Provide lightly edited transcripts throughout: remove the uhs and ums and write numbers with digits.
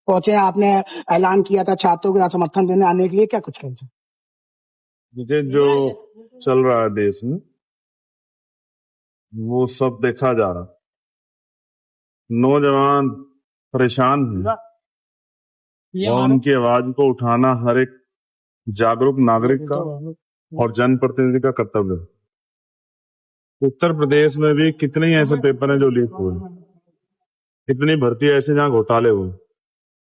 पहुंचे हैं, आपने ऐलान किया था छात्रों का समर्थन देने आने के लिए, क्या कुछ कहेंगे? मुझे जो चल रहा है देश में वो सब देखा जा रहा, नौजवान परेशान हैं और उनकी आवाज को उठाना हर एक जागरूक नागरिक का और जनप्रतिनिधि का कर्तव्य है। उत्तर प्रदेश में भी कितने ही ऐसे पेपर हैं जो लीक हुए, कितनी भर्ती ऐसे जहां घोटाले हुए,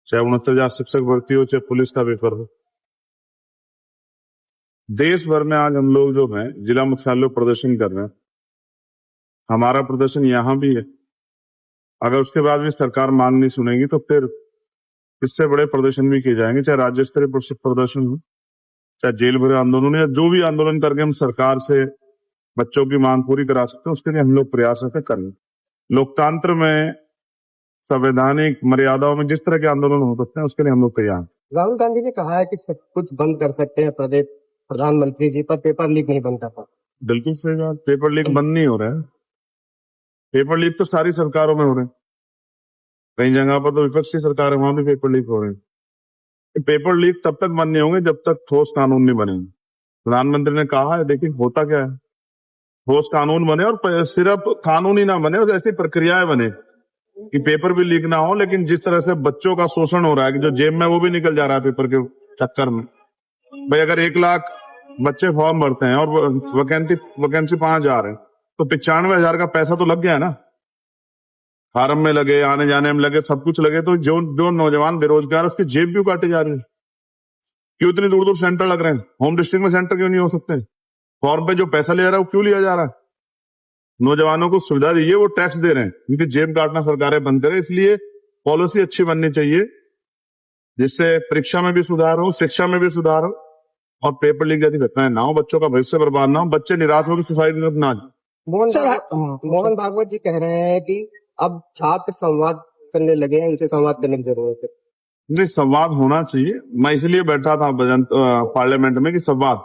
चाहे 69,000 शिक्षक भर्ती हो, चाहे पुलिस का पेपर हो। देश भर में आज हम लोग जो हैं जिला मुख्यालय प्रदर्शन कर रहे हैं, हमारा प्रदर्शन यहां भी है। अगर उसके बाद भी सरकार मांग नहीं सुनेगी तो फिर इससे बड़े प्रदर्शन भी किए जाएंगे, चाहे राज्य स्तरीय प्रदर्शन हो, चाहे जेल भरे आंदोलन, या जो भी आंदोलन करके हम सरकार से बच्चों की मांग पूरी करा सकते हैं, उसके लिए हम लोग प्रयास करेंगे। लोकतंत्र में संवैधानिक मर्यादाओं में जिस तरह के आंदोलन हो सकते हैं उसके लिए हम लोग तैयार हैं। राहुल गांधी ने कहा है कि सब कुछ बंद कर सकते हैं प्रदेश प्रधानमंत्री जी, पर पेपर लीक नहीं बंद कर पाते। बिल्कुल सही बात, पेपर लीक बंद नहीं हो रहा है। पेपर लीक तो सारी सरकारों में हो रहे हैं, कई जगह पर तो विपक्षी सरकार है, वहां भी पेपर लीक हो रहे हैं। पेपर लीक तब तक बंद नहीं होंगे जब तक ठोस कानून नहीं बनेंगे। प्रधानमंत्री ने कहा है, देखिए होता क्या है, ठोस कानून बने और सिर्फ कानून ही ना बने और ऐसी प्रक्रियाएं बने कि पेपर भी लीक ना हो। लेकिन जिस तरह से बच्चों का शोषण हो रहा है कि जो जेब में वो भी निकल जा रहा है पेपर के चक्कर में। भाई अगर 1 लाख बच्चे फॉर्म भरते हैं और वैकेंसी 5,000 है तो 95,000 का पैसा तो लग गया है ना, फार्म में लगे, आने जाने में लगे, सब कुछ लगे। तो जो नौजवान बेरोजगार है उसकी जेब क्यों काटे जा रही है? क्यों इतनी दूर दूर सेंटर लग रहे हैं? होम डिस्ट्रिक्ट में सेंटर क्यों नहीं हो सकते? फॉर्म पे जो पैसा लिया रहा है वो क्यों लिया जा रहा है? नौजवानों को सुविधा दीजिए, वो टैक्स दे रहे हैं, क्योंकि जेब काटना सरकारें बंद करें। इसलिए पॉलिसी अच्छी बननी चाहिए जिससे परीक्षा में भी सुधार हो, शिक्षा में भी सुधार हो और पेपर लीक जैसी घटनाएं ना हो, बच्चों का भविष्य बर्बाद ना हो, बच्चे निराश होकर सुसाइड ना जाए। मोहन भागवत जी कह रहे हैं कि अब छात्र संवाद करने लगे हैं, इनसे संवाद करने की जरूरत है। नहीं, संवाद होना चाहिए। मैं इसलिए बैठा था पार्लियामेंट में कि संवाद,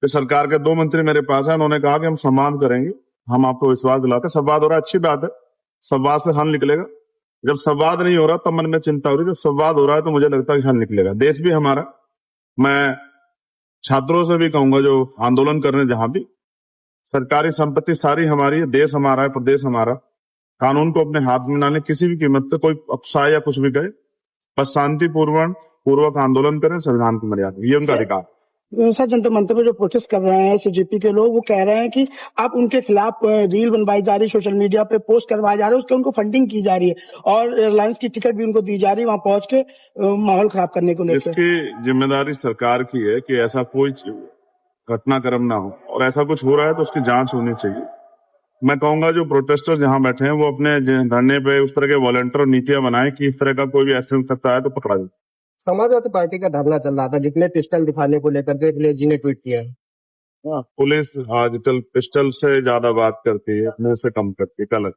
तो सरकार के 2 मंत्री मेरे पास है, उन्होंने कहा कि हम संवाद करेंगे, हम आपको विश्वास दिलाते। संवाद हो रहा है, अच्छी बात है, संवाद से हल निकलेगा। जब संवाद नहीं हो रहा तब मन में चिंता हो रही, जब संवाद हो रहा है तो मुझे लगता है कि हल निकलेगा। देश भी हमारा, मैं छात्रों से भी कहूंगा जो आंदोलन कर रहे हैं, जहां भी सरकारी संपत्ति सारी हमारी है, देश हमारा है, प्रदेश हमारा, कानून को अपने हाथ में ना लें किसी भी कीमत पे, कोई अफसाय या कुछ भी करे, बस शांतिपूर्वक आंदोलन करें, संविधान की मर्यादा, ये उनका अधिकार। सर, जंतर मंतर पे जो प्रोटेस्ट कर रहे हैं सीजेपी के लोग, वो कह रहे हैं कि अब उनके खिलाफ रील बनवाई जा रही है, सोशल मीडिया पे पोस्ट करवाए जा रहे हैं, उसके उनको फंडिंग की जा रही है और एयरलाइंस की टिकट भी उनको दी जा रही है वहां पहुंच के माहौल खराब करने को लेकर। इसकी जिम्मेदारी सरकार की है कि ऐसा कोई घटनाक्रम ना हो, और ऐसा कुछ हो रहा है तो उसकी जांच होनी चाहिए। मैं कहूंगा जो प्रोटेस्टर जहां बैठे हैं वो अपने धरने पे उस तरह के वॉलंटियर नीतियां बनाए कि इस तरह का कोई भी एक्सीडेंट करता है तो पकड़ा जाए। समाजवादी पार्टी का धरना चल रहा था जिसमें पिस्टल दिखाने को लेकर के अखिलेश जी ने ट्वीट किया है। पुलिस आजकल पिस्टल से ज्यादा बात करती है, मुंह से कम करती है, गलत।